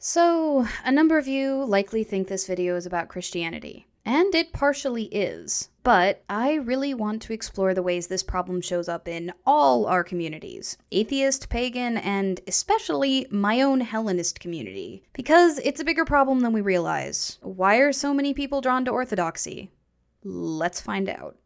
So, a number of you likely think this video is about Christianity. And it partially is. But I really want to explore the ways this problem shows up in all our communities. Atheist, pagan, and especially my own Hellenist community. Because it's a bigger problem than we realize. Why are so many people drawn to Orthodoxy? Let's find out.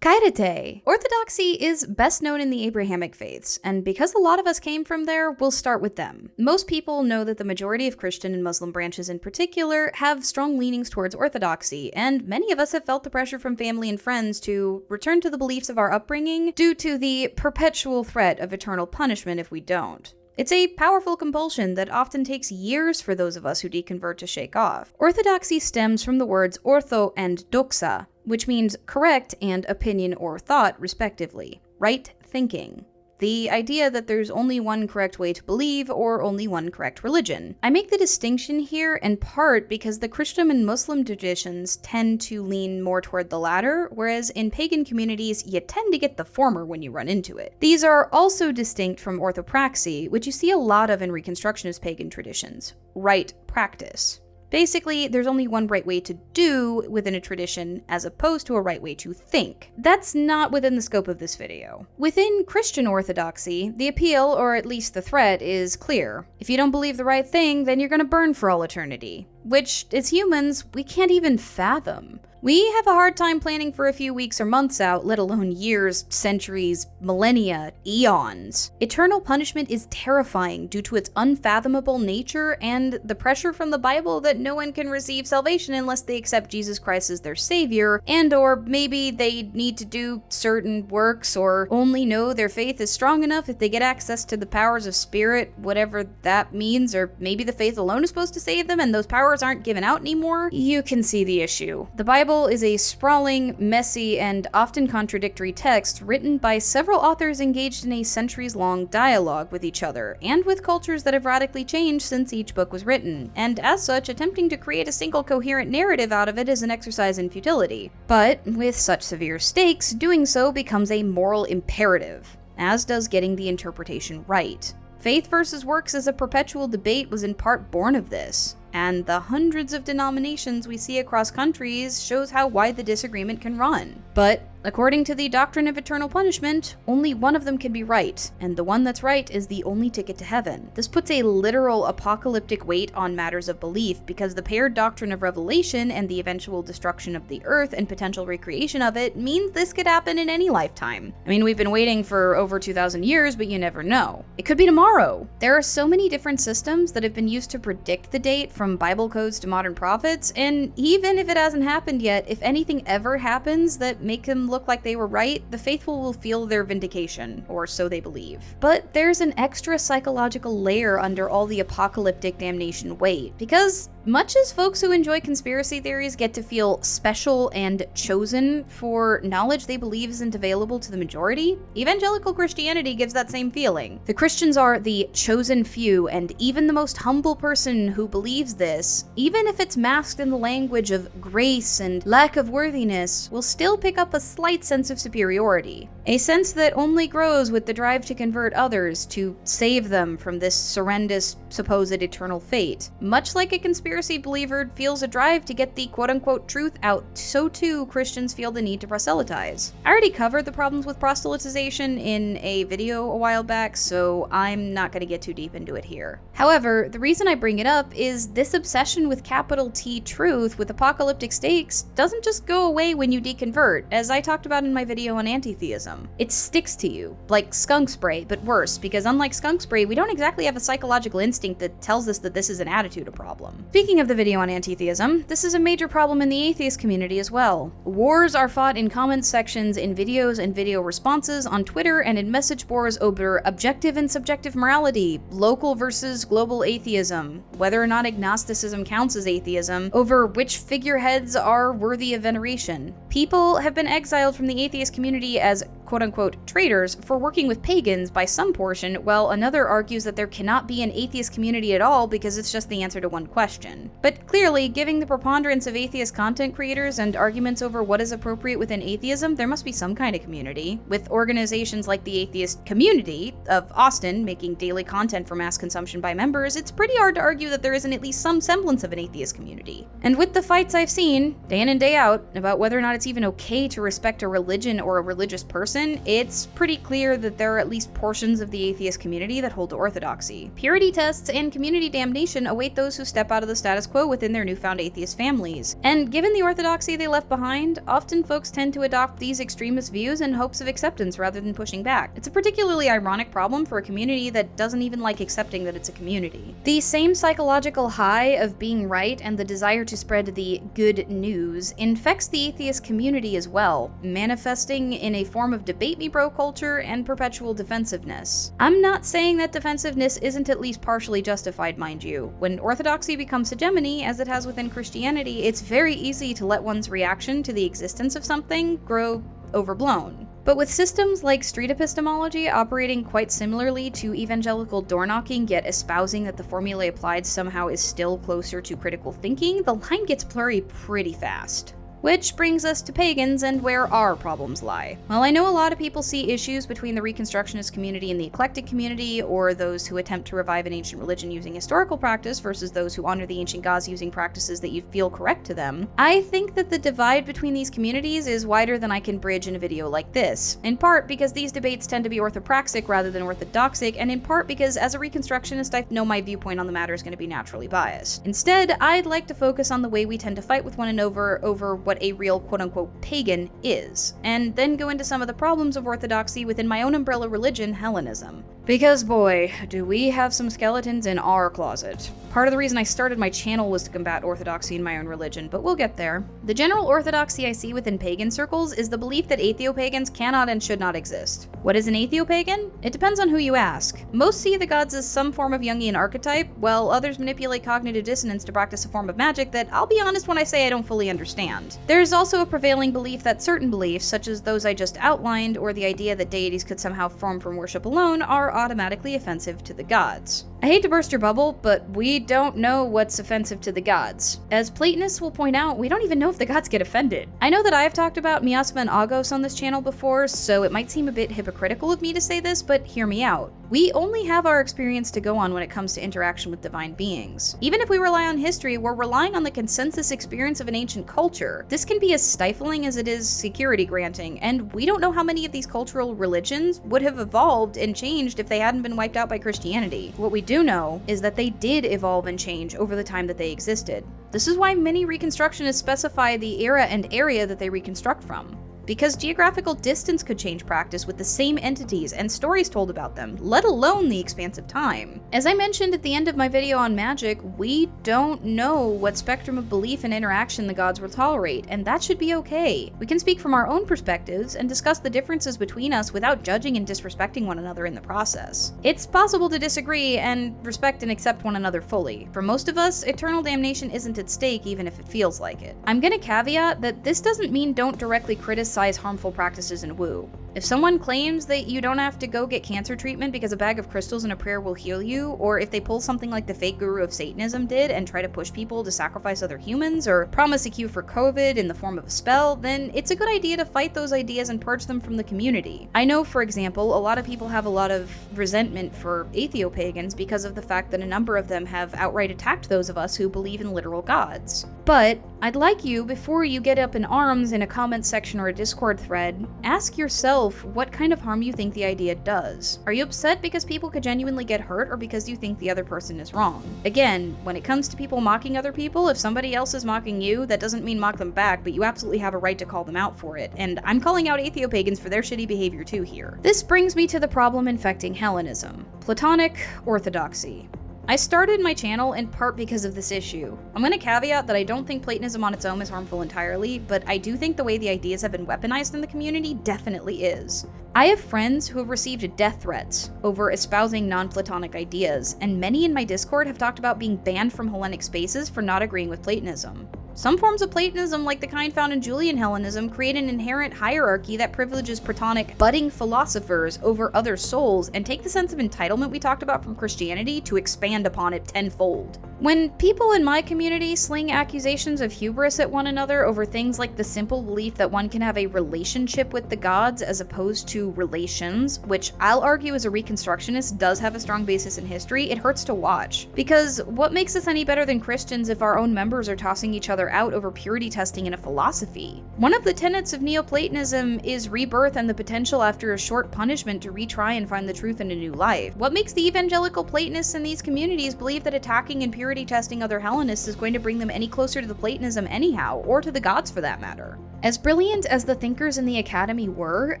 Kairete. Orthodoxy is best known in the Abrahamic faiths, and because a lot of us came from there, we'll start with them. Most people know that the majority of Christian and Muslim branches in particular have strong leanings towards Orthodoxy, and many of us have felt the pressure from family and friends to return to the beliefs of our upbringing due to the perpetual threat of eternal punishment if we don't. It's a powerful compulsion that often takes years for those of us who deconvert to shake off. Orthodoxy stems from the words ortho and doxa, which means correct and opinion or thought, respectively. Right thinking. The idea that there's only one correct way to believe or only one correct religion. I make the distinction here in part because the Christian and Muslim traditions tend to lean more toward the latter, whereas in pagan communities, you tend to get the former when you run into it. These are also distinct from orthopraxy, which you see a lot of in Reconstructionist pagan traditions. Right practice. Basically, there's only one right way to do within a tradition, as opposed to a right way to think. That's not within the scope of this video. Within Christian orthodoxy, the appeal, or at least the threat, is clear. If you don't believe the right thing, then you're gonna burn for all eternity. Which, as humans, we can't even fathom. We have a hard time planning for a few weeks or months out, let alone years, centuries, millennia, eons. Eternal punishment is terrifying due to its unfathomable nature and the pressure from the Bible that no one can receive salvation unless they accept Jesus Christ as their savior, and or maybe they need to do certain works or only know their faith is strong enough if they get access to the powers of spirit, whatever that means, or maybe the faith alone is supposed to save them and those powers aren't given out anymore. You can see the issue. The Bible is a sprawling, messy, and often contradictory text written by several authors engaged in a centuries-long dialogue with each other, and with cultures that have radically changed since each book was written, and as such, attempting to create a single coherent narrative out of it is an exercise in futility. But with such severe stakes, doing so becomes a moral imperative, as does getting the interpretation right. Faith versus works as a perpetual debate was in part born of this. And the hundreds of denominations we see across countries shows how wide the disagreement can run. But, according to the doctrine of eternal punishment, only one of them can be right, and the one that's right is the only ticket to heaven. This puts a literal apocalyptic weight on matters of belief, because the paired doctrine of revelation and the eventual destruction of the earth and potential recreation of it means this could happen in any lifetime. I mean, we've been waiting for over 2,000 years, but you never know. It could be tomorrow. There are so many different systems that have been used to predict the date, from Bible codes to modern prophets, and even if it hasn't happened yet, if anything ever happens that make them look like they were right, the faithful will feel their vindication, or so they believe. But there's an extra psychological layer under all the apocalyptic damnation weight, because much as folks who enjoy conspiracy theories get to feel special and chosen for knowledge they believe isn't available to the majority, evangelical Christianity gives that same feeling. The Christians are the chosen few, and even the most humble person who believes this, even if it's masked in the language of grace and lack of worthiness, will still pick up a slight sense of superiority. A sense that only grows with the drive to convert others, to save them from this horrendous, supposed eternal fate. Much like a conspiracy believer feels a drive to get the quote-unquote truth out, so too Christians feel the need to proselytize. I already covered the problems with proselytization in a video a while back, so I'm not going to get too deep into it here. However, the reason I bring it up is this obsession with capital T truth with apocalyptic stakes doesn't just go away when you deconvert, as I talked about in my video on anti-theism. It sticks to you, like skunk spray, but worse, because unlike skunk spray, we don't exactly have a psychological instinct that tells us that this is an attitude problem. Speaking of the video on anti-theism, this is a major problem in the atheist community as well. Wars are fought in comment sections, in videos and video responses, on Twitter, and in message boards over objective and subjective morality, local versus global atheism, whether or not agnosticism counts as atheism, over which figureheads are worthy of veneration. People have been exiled from the atheist community as quote-unquote traitors for working with pagans by some portion, while another argues that there cannot be an atheist community at all because it's just the answer to one question. But clearly, given the preponderance of atheist content creators and arguments over what is appropriate within atheism, there must be some kind of community. With organizations like the Atheist Community of Austin making daily content for mass consumption by members, it's pretty hard to argue that there isn't at least some semblance of an atheist community. And with the fights I've seen, day in and day out, about whether or not it's even okay to respect a religion or a religious person, it's pretty clear that there are at least portions of the atheist community that hold to orthodoxy. Purity tests and community damnation await those who step out of the status quo within their newfound atheist families. And given the orthodoxy they left behind, often folks tend to adopt these extremist views in hopes of acceptance rather than pushing back. It's a particularly ironic problem for a community that doesn't even like accepting that it's a community. The same psychological high of being right and the desire to spread the good news infects the atheist community as well, manifesting in a form of debate me bro culture and perpetual defensiveness. I'm not saying that defensiveness isn't at least partially justified, mind you. When orthodoxy becomes hegemony, as it has within Christianity, it's very easy to let one's reaction to the existence of something grow overblown. But with systems like street epistemology operating quite similarly to evangelical door-knocking, yet espousing that the formulae applied somehow is still closer to critical thinking, the line gets blurry pretty fast. Which brings us to pagans and where our problems lie. While I know a lot of people see issues between the Reconstructionist community and the eclectic community, or those who attempt to revive an ancient religion using historical practice versus those who honor the ancient gods using practices that you feel correct to them, I think that the divide between these communities is wider than I can bridge in a video like this, in part because these debates tend to be orthopraxic rather than orthodoxic, and in part because as a Reconstructionist I know my viewpoint on the matter is going to be naturally biased. Instead, I'd like to focus on the way we tend to fight with one another over what a real quote-unquote pagan is, and then go into some of the problems of orthodoxy within my own umbrella religion, Hellenism. Because boy, do we have some skeletons in our closet. Part of the reason I started my channel was to combat orthodoxy in my own religion, but we'll get there. The general orthodoxy I see within pagan circles is the belief that atheopagans cannot and should not exist. What is an atheopagan? It depends on who you ask. Most see the gods as some form of Jungian archetype, while others manipulate cognitive dissonance to practice a form of magic that I'll be honest when I say I don't fully understand. There's also a prevailing belief that certain beliefs, such as those I just outlined, or the idea that deities could somehow form from worship alone, are automatically offensive to the gods. I hate to burst your bubble, but we don't know what's offensive to the gods. As Platonists will point out, we don't even know if the gods get offended. I know that I have talked about miasma and agos on this channel before, so it might seem a bit hypocritical of me to say this, but hear me out. We only have our experience to go on when it comes to interaction with divine beings. Even if we rely on history, we're relying on the consensus experience of an ancient culture. This can be as stifling as it is security granting, and we don't know how many of these cultural religions would have evolved and changed if they hadn't been wiped out by Christianity. What we do know is that they did evolve and change over the time that they existed. This is why many Reconstructionists specify the era and area that they reconstruct from. Because geographical distance could change practice with the same entities and stories told about them, let alone the expanse of time. As I mentioned at the end of my video on magic, we don't know what spectrum of belief and interaction the gods will tolerate, and that should be okay. We can speak from our own perspectives and discuss the differences between us without judging and disrespecting one another in the process. It's possible to disagree and respect and accept one another fully. For most of us, eternal damnation isn't at stake even if it feels like it. I'm gonna caveat that this doesn't mean don't directly criticize harmful practices in woo. If someone claims that you don't have to go get cancer treatment because a bag of crystals and a prayer will heal you, or if they pull something like the fake guru of Satanism did and try to push people to sacrifice other humans, or promise a cure for COVID in the form of a spell, then it's a good idea to fight those ideas and purge them from the community. I know, for example, a lot of people have a lot of resentment for atheopagans because of the fact that a number of them have outright attacked those of us who believe in literal gods. But I'd like you, before you get up in arms in a comment section or a Discord thread, ask yourself what kind of harm you think the idea does. Are you upset because people could genuinely get hurt, or because you think the other person is wrong? Again, when it comes to people mocking other people, if somebody else is mocking you, that doesn't mean mock them back, but you absolutely have a right to call them out for it, and I'm calling out atheopagans for their shitty behavior too here. This brings me to the problem infecting Hellenism: Platonic orthodoxy. I started my channel in part because of this issue. I'm going to caveat that I don't think Platonism on its own is harmful entirely, but I do think the way the ideas have been weaponized in the community definitely is. I have friends who have received death threats over espousing non-Platonic ideas, and many in my Discord have talked about being banned from Hellenic spaces for not agreeing with Platonism. Some forms of Platonism, like the kind found in Julian Hellenism, create an inherent hierarchy that privileges Platonic budding philosophers over other souls and take the sense of entitlement we talked about from Christianity to expand upon it tenfold. When people in my community sling accusations of hubris at one another over things like the simple belief that one can have a relationship with the gods as opposed to relations, which I'll argue as a Reconstructionist does have a strong basis in history, it hurts to watch. Because what makes us any better than Christians if our own members are tossing each other out over purity testing in a philosophy? One of the tenets of Neoplatonism is rebirth and the potential after a short punishment to retry and find the truth in a new life. What makes the evangelical Platonists in these communities believe that attacking and purity testing other Hellenists is going to bring them any closer to the Platonism anyhow, or to the gods for that matter? As brilliant as the thinkers in the academy were,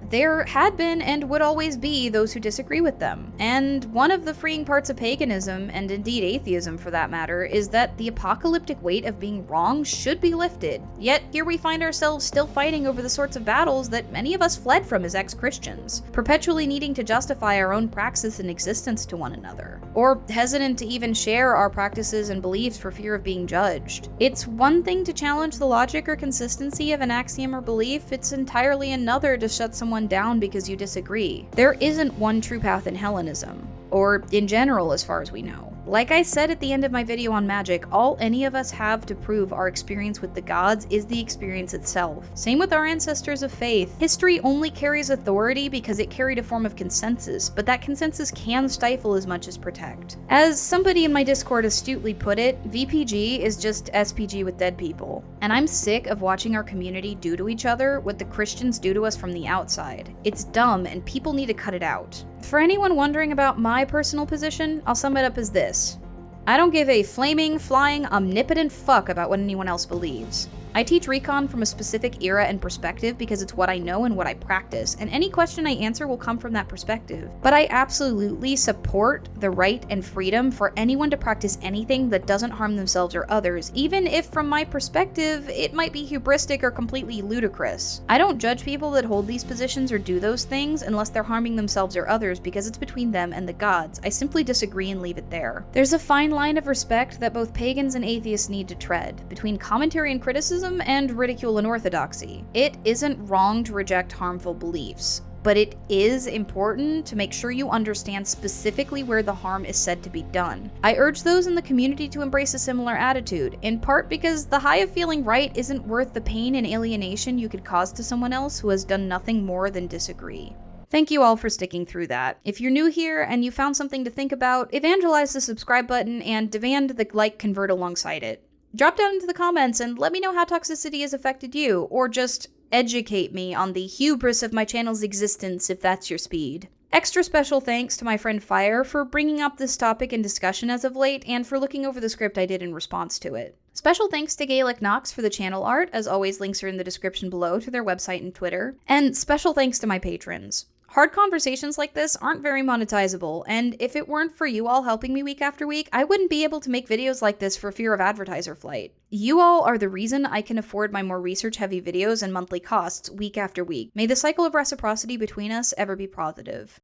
there had been and would always be those who disagree with them. And one of the freeing parts of paganism, and indeed atheism for that matter, is that the apocalyptic weight of being wrong should be lifted. Yet here we find ourselves still fighting over the sorts of battles that many of us fled from as ex-Christians, perpetually needing to justify our own praxis and existence to one another, or hesitant to even share our practices and beliefs for fear of being judged. It's one thing to challenge the logic or consistency of an axiom or belief, it's entirely another to shut someone down because you disagree. There isn't one true path in Hellenism, or in general as far as we know. Like I said at the end of my video on magic, all any of us have to prove our experience with the gods is the experience itself. Same with our ancestors of faith. History only carries authority because it carried a form of consensus, but that consensus can stifle as much as protect. As somebody in my Discord astutely put it, VPG is just SPG with dead people. And I'm sick of watching our community do to each other what the Christians do to us from the outside. It's dumb and people need to cut it out. For anyone wondering about my personal position, I'll sum it up as this. I don't give a flaming, flying, omnipotent fuck about what anyone else believes. I teach recon from a specific era and perspective because it's what I know and what I practice, and any question I answer will come from that perspective. But I absolutely support the right and freedom for anyone to practice anything that doesn't harm themselves or others, even if from my perspective, it might be hubristic or completely ludicrous. I don't judge people that hold these positions or do those things unless they're harming themselves or others because it's between them and the gods. I simply disagree and leave it there. There's a fine line of respect that both pagans and atheists need to tread, between commentary and criticism and ridicule and orthodoxy. It isn't wrong to reject harmful beliefs, but it is important to make sure you understand specifically where the harm is said to be done. I urge those in the community to embrace a similar attitude, in part because the high of feeling right isn't worth the pain and alienation you could cause to someone else who has done nothing more than disagree. Thank you all for sticking through that. If you're new here and you found something to think about, evangelize the subscribe button and demand the like convert alongside it. Drop down into the comments and let me know how toxicity has affected you, or just educate me on the hubris of my channel's existence if that's your speed. Extra special thanks to my friend Fire for bringing up this topic in discussion as of late and for looking over the script I did in response to it. Special thanks to GaelicNox for the channel art, as always links are in the description below to their website and Twitter, and special thanks to my patrons. Hard conversations like this aren't very monetizable, and if it weren't for you all helping me week after week, I wouldn't be able to make videos like this for fear of advertiser flight. You all are the reason I can afford my more research-heavy videos and monthly costs week after week. May the cycle of reciprocity between us ever be positive.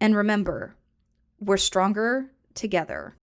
And remember, we're stronger together.